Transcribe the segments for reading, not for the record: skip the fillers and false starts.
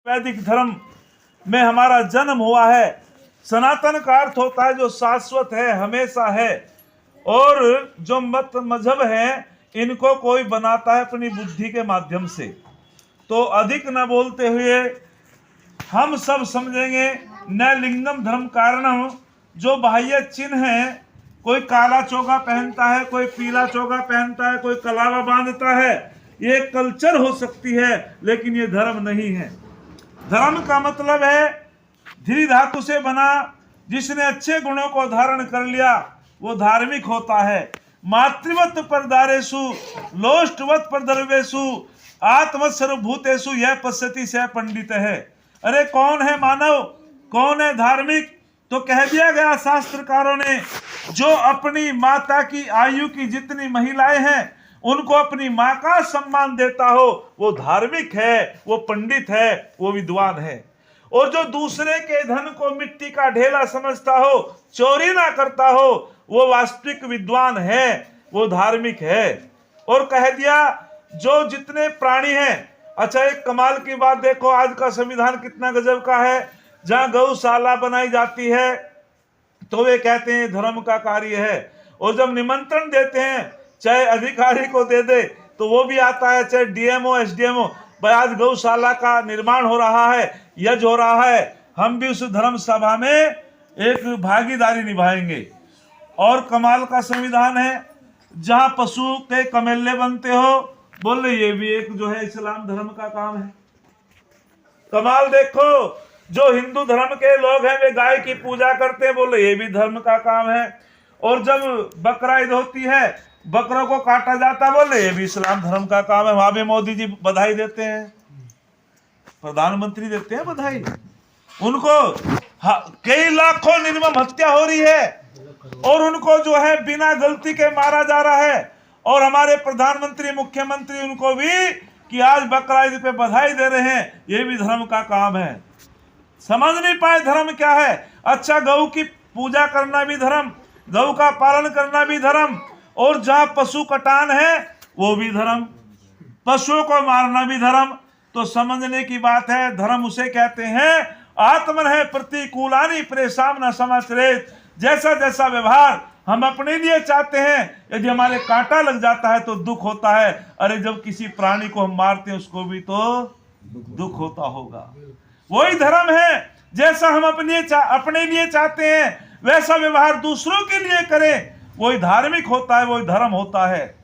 वैदिक धर्म में हमारा जन्म हुआ है। सनातन का अर्थ होता है जो शाश्वत है, हमेशा है। और जो मत मजहब है इनको कोई बनाता है अपनी बुद्धि के माध्यम से। तो अधिक न बोलते हुए हम सब समझेंगे न लिंगम धर्म कारणम। जो बाह्य चिन्ह है, कोई काला चोगा पहनता है, कोई पीला चोगा पहनता है, कोई कलावा बांधता है, ये कल्चर हो सकती है लेकिन ये धर्म नहीं है। धर्म का मतलब है धीरी धातु से बना, जिसने अच्छे गुणों को धारण कर लिया वो धार्मिक होता है। मातृवत परदारेषु लोष्टवत परदर्वेषु आत्मवत सर्वभूतेषु यह पश्यति सह पंडित है। अरे कौन है मानव, कौन है धार्मिक? तो कह दिया गया शास्त्रकारों ने, जो अपनी माता की आयु की जितनी महिलाएं हैं उनको अपनी माँ का सम्मान देता हो वो धार्मिक है, वो पंडित है, वो विद्वान है। और जो दूसरे के धन को मिट्टी का ढेला समझता हो, चोरी ना करता हो, वो वास्तविक विद्वान है, वो धार्मिक है। और कह दिया जो जितने प्राणी हैं। अच्छा, एक कमाल की बात देखो, आज का संविधान कितना गजब का है। जहां गौशाला बनाई जाती है तो वे कहते हैं धर्म का कार्य है, और जब निमंत्रण देते हैं चाहे अधिकारी को दे दे तो वो भी आता है, चाहे डीएमओ एसडीएमओ, भाई आज गौशाला का निर्माण हो रहा है, यज्ञ हो रहा है, हम भी उस धर्म सभा में एक भागीदारी निभाएंगे। और कमाल का संविधान है, जहां पशु के कमेले बनते हो, बोले ये भी एक जो है इस्लाम धर्म का काम है। कमाल देखो, जो हिंदू धर्म के लोग हैं वे गाय की पूजा करते हैं, बोले ये भी धर्म का काम है। और जब बकरा ईद होती है, बकरों को काटा जाता, बोले ये भी इस्लाम धर्म का काम है। वहां भी मोदी जी बधाई देते हैं, प्रधानमंत्री देते हैं बधाई उनको। कई लाखों निर्मम हत्या हो रही है और उनको जो है बिना गलती के मारा जा रहा है। और हमारे प्रधानमंत्री मुख्यमंत्री उनको भी कि आज बकरा ईद पे बधाई दे रहे हैं, ये भी धर्म का काम है। समझ नहीं पाए धर्म क्या है। अच्छा, गौ की पूजा करना भी धर्म, गौ का पालन करना भी धर्म, और जहां पशु कटान है वो भी धर्म, पशुओं को मारना भी धर्म। तो समझने की बात है, धर्म उसे कहते हैं आत्मन है प्रतिकूलानि प्रेषाम न समाचरेत। जैसा जैसा व्यवहार हम अपने लिए चाहते हैं, यदि हमारे कांटा लग जाता है तो दुख होता है। अरे जब किसी प्राणी को हम मारते हैं उसको भी तो दुख होता होगा। वही धर्म है, जैसा हम अपने लिए चाहते हैं वैसा व्यवहार दूसरों के लिए करें, वही धार्मिक होता है, वही धर्म होता है।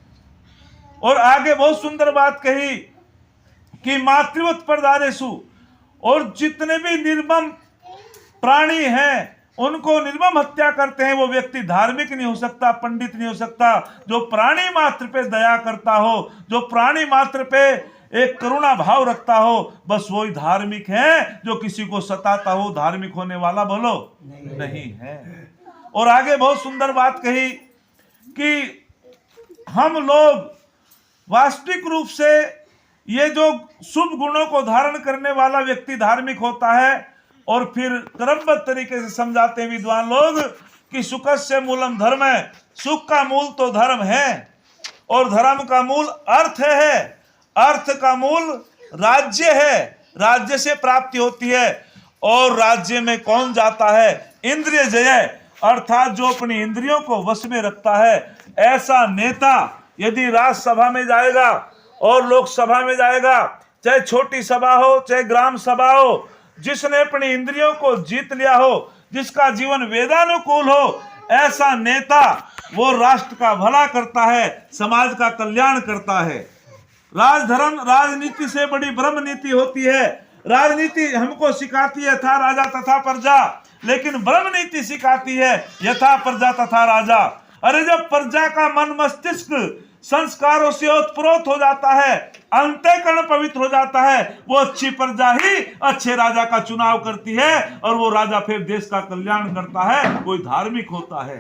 और आगे बहुत सुंदर बात कही कि मातृवत परदारेषु, और जितने भी निर्मम प्राणी हैं उनको निर्मम हत्या करते हैं, वो व्यक्ति धार्मिक नहीं हो सकता, पंडित नहीं हो सकता। जो प्राणी मात्र पे दया करता हो, जो प्राणी मात्र पे एक करुणा भाव रखता हो, बस वही धार्मिक है। जो किसी को सताता हो धार्मिक होने वाला बोलो नहीं है। और आगे बहुत सुंदर बात कही कि हम लोग वास्तविक रूप से ये जो शुभ गुणों को धारण करने वाला व्यक्ति धार्मिक होता है। और फिर क्रमबद्ध तरीके से समझाते हैं विद्वान लोग कि सुखस्य मूलम धर्म है, सुख का मूल तो धर्म है, और धर्म का मूल अर्थ है, अर्थ का मूल राज्य है, राज्य से प्राप्ति होती है। और राज्य में कौन जाता है? इंद्रिय जय, अर्थात जो अपनी इंद्रियों को वश में रखता है। ऐसा नेता यदि राज्यसभा में जाएगा और लोकसभा में जाएगा, चाहे छोटी सभा हो चाहे ग्राम सभा हो, जिसने अपनी इंद्रियों को जीत लिया हो, जिसका जीवन वेदानुकूल हो, ऐसा नेता वो राष्ट्र का भला करता है, समाज का कल्याण करता है। राजधर्म राजनीति से बड़ी ब्रह्म नीति होती है। राजनीति हमको सिखाती है यथा राजा तथा प्रजा, लेकिन ब्रह्म नीति सिखाती है यथा प्रजा तथा राजा। अरे जब प्रजा का मन मस्तिष्क संस्कारों से ओतप्रोत हो जाता है, अंतःकरण पवित्र हो जाता है, वो अच्छी प्रजा ही अच्छे राजा का चुनाव करती है, और वो राजा फिर देश का कल्याण करता है, कोई धार्मिक होता है।